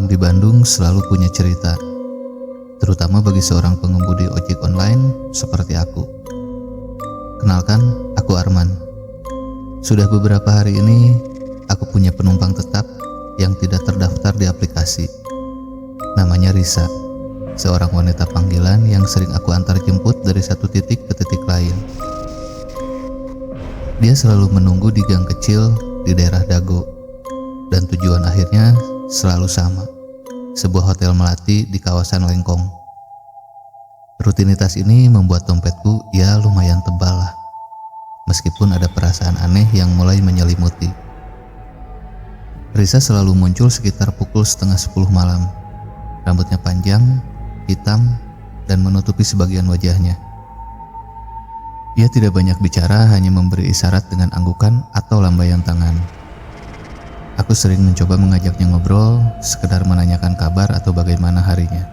Malam di Bandung selalu punya cerita, terutama bagi seorang pengemudi ojek online seperti aku. Kenalkan, aku Arman. Sudah beberapa hari ini, aku punya penumpang tetap yang tidak terdaftar di aplikasi. Namanya Risa, seorang wanita panggilan yang sering aku antar jemput dari satu titik ke titik lain. Dia selalu menunggu di gang kecil di daerah Dago, dan tujuan akhirnya selalu sama, sebuah hotel melati di kawasan Lengkong. Rutinitas ini membuat dompetku ya lumayan tebal lah, meskipun ada perasaan aneh yang mulai menyelimuti. Risa selalu muncul sekitar pukul 9:30 malam. Rambutnya panjang, hitam, dan menutupi sebagian wajahnya. Ia tidak banyak bicara, hanya memberi isyarat dengan anggukan atau lambaian tangan. Aku sering mencoba mengajaknya ngobrol, sekedar menanyakan kabar atau bagaimana harinya.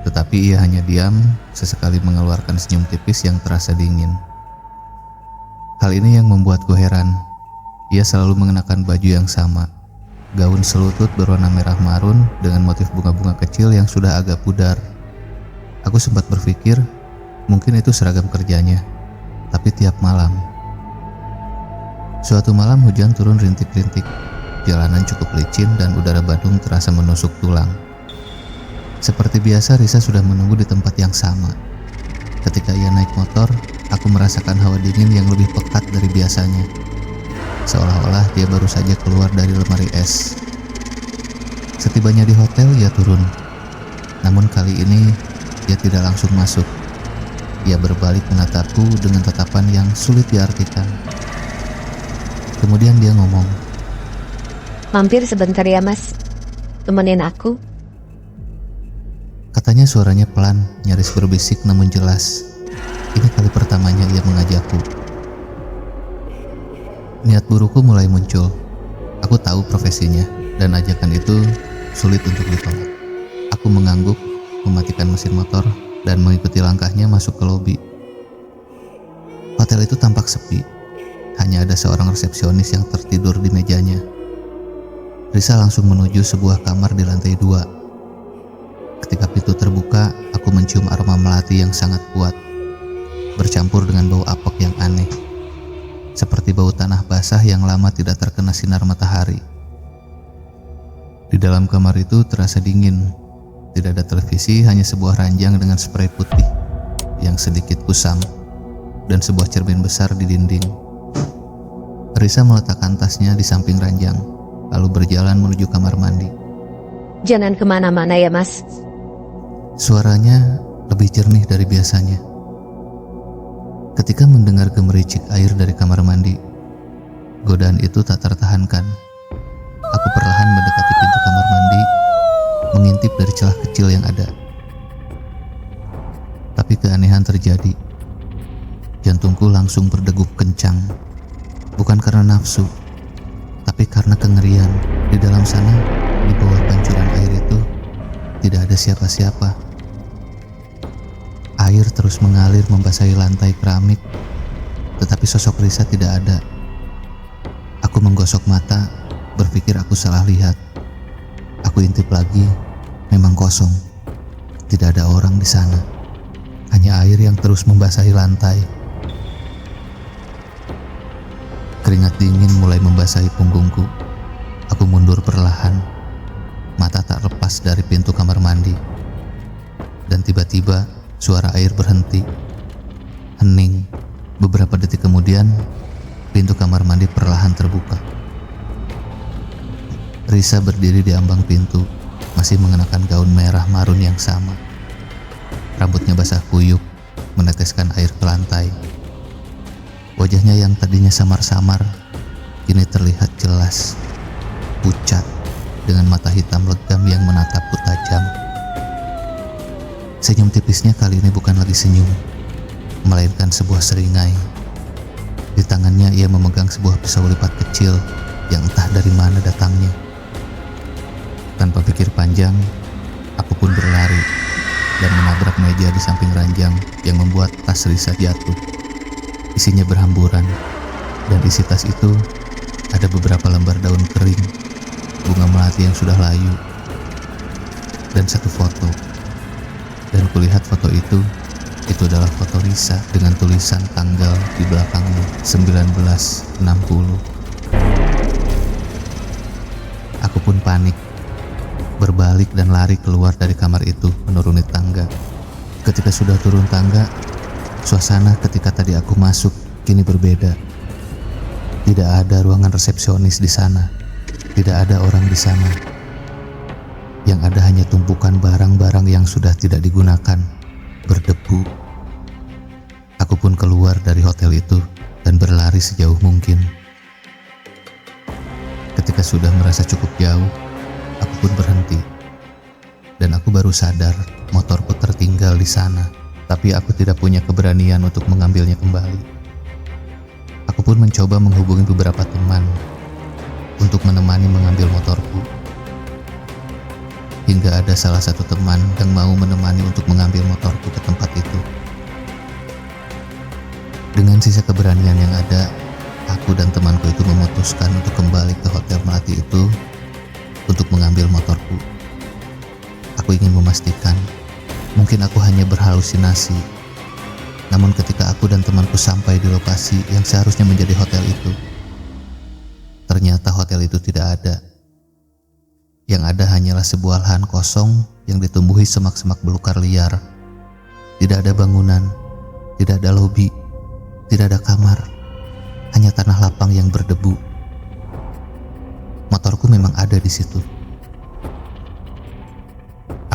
Tetapi ia hanya diam, sesekali mengeluarkan senyum tipis yang terasa dingin. Hal ini yang membuatku heran. Ia selalu mengenakan baju yang sama, gaun selutut berwarna merah marun dengan motif bunga-bunga kecil yang sudah agak pudar. Aku sempat berpikir, mungkin itu seragam kerjanya, tapi tiap malam. Suatu malam hujan turun rintik-rintik. Jalanan cukup licin dan udara Bandung terasa menusuk tulang. Seperti biasa, Risa sudah menunggu di tempat yang sama. Ketika ia naik motor, aku merasakan hawa dingin yang lebih pekat dari biasanya. Seolah-olah dia baru saja keluar dari lemari es. Setibanya di hotel, ia turun. Namun kali ini, ia tidak langsung masuk. Ia berbalik menatapku dengan tatapan yang sulit diartikan. Kemudian dia ngomong, "Mampir sebentar ya mas, temenin aku." Katanya suaranya pelan, nyaris berbisik namun jelas. Ini kali pertamanya ia mengajakku. Niat burukku mulai muncul. Aku tahu profesinya, dan ajakan itu sulit untuk ditolak. Aku mengangguk, mematikan mesin motor, dan mengikuti langkahnya masuk ke lobi. Hotel itu tampak sepi. Hanya ada seorang resepsionis yang tertidur di mejanya. Risa langsung menuju sebuah kamar di lantai 2. Ketika pintu terbuka, aku mencium aroma melati yang sangat kuat, bercampur dengan bau apek yang aneh, seperti bau tanah basah yang lama tidak terkena sinar matahari. Di dalam kamar itu terasa dingin. Tidak ada televisi, hanya sebuah ranjang dengan spray putih yang sedikit kusam, dan sebuah cermin besar di dinding. Risa meletakkan tasnya di samping ranjang, lalu berjalan menuju kamar mandi. "Jangan kemana-mana ya mas." Suaranya lebih jernih dari biasanya. Ketika mendengar gemericik air dari kamar mandi, godaan itu tak tertahankan. Aku perlahan mendekati pintu kamar mandi, mengintip dari celah kecil yang ada. Tapi keanehan terjadi. Jantungku langsung berdegup kencang, bukan karena nafsu, tapi karena kengerian. Di dalam sana, di bawah pancuran air itu, tidak ada siapa-siapa. Air terus mengalir membasahi lantai keramik, tetapi sosok Risa tidak ada. Aku menggosok mata, berpikir aku salah lihat. Aku intip lagi, memang kosong. Tidak ada orang di sana. Hanya air yang terus membasahi lantai. Keringat dingin mulai membasahi punggungku. Aku mundur perlahan. Mata tak lepas dari pintu kamar mandi. Dan tiba-tiba suara air berhenti. Hening. Beberapa detik kemudian, pintu kamar mandi perlahan terbuka. Risa berdiri di ambang pintu, masih mengenakan gaun merah marun yang sama. Rambutnya basah kuyup, meneteskan air ke lantai. Wajahnya yang tadinya samar-samar, kini terlihat jelas, pucat, dengan mata hitam legam yang menatapku tajam. Senyum tipisnya kali ini bukan lagi senyum, melainkan sebuah seringai. Di tangannya ia memegang sebuah pisau lipat kecil yang entah dari mana datangnya. Tanpa pikir panjang, aku pun berlari dan menabrak meja di samping ranjang yang membuat tas Risa jatuh. Isinya berhamburan, dan isi tas itu ada beberapa lembar daun kering, bunga melati yang sudah layu, dan satu foto. Dan kulihat foto itu adalah foto Risa dengan tulisan tanggal di belakangnya 1960. Aku pun panik, berbalik dan lari keluar dari kamar itu menuruni tangga. Ketika sudah turun tangga, suasana ketika tadi aku masuk kini berbeda. Tidak ada ruangan resepsionis di sana, tidak ada orang di sana. Yang ada hanya tumpukan barang-barang yang sudah tidak digunakan, berdebu. Aku pun keluar dari hotel itu dan berlari sejauh mungkin. Ketika sudah merasa cukup jauh, aku pun berhenti. Dan aku baru sadar motorku tertinggal di sana, tapi aku tidak punya keberanian untuk mengambilnya kembali. Aku pun mencoba menghubungi beberapa teman untuk menemani mengambil motorku. Hingga ada salah satu teman yang mau menemani untuk mengambil motorku ke tempat itu. Dengan sisa keberanian yang ada, aku dan temanku itu memutuskan untuk kembali ke hotel melati itu untuk mengambil motorku. Aku ingin memastikan, mungkin aku hanya berhalusinasi. Namun ketika aku dan temanku sampai di lokasi yang seharusnya menjadi hotel itu, ternyata hotel itu tidak ada. Yang ada hanyalah sebuah lahan kosong yang ditumbuhi semak-semak belukar liar. Tidak ada bangunan, tidak ada lobi, tidak ada kamar, hanya tanah lapang yang berdebu. Motorku memang ada di situ.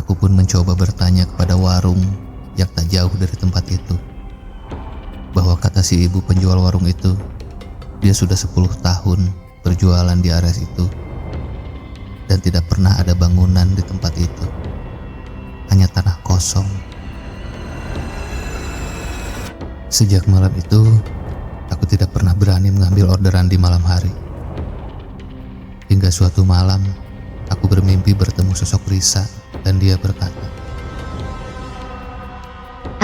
Aku pun mencoba bertanya kepada warung yang tak jauh dari tempat itu, bahwa kata si ibu penjual warung itu, dia sudah 10 tahun berjualan di area itu dan tidak pernah ada bangunan di tempat itu, hanya tanah kosong. Sejak malam itu, aku tidak pernah berani mengambil orderan di malam hari. Hingga suatu malam, aku bermimpi bertemu sosok Risa dan dia berkata,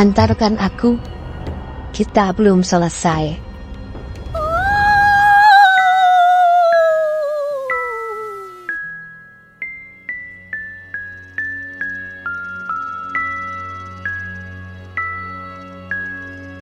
Antarkan aku, kita belum selesai.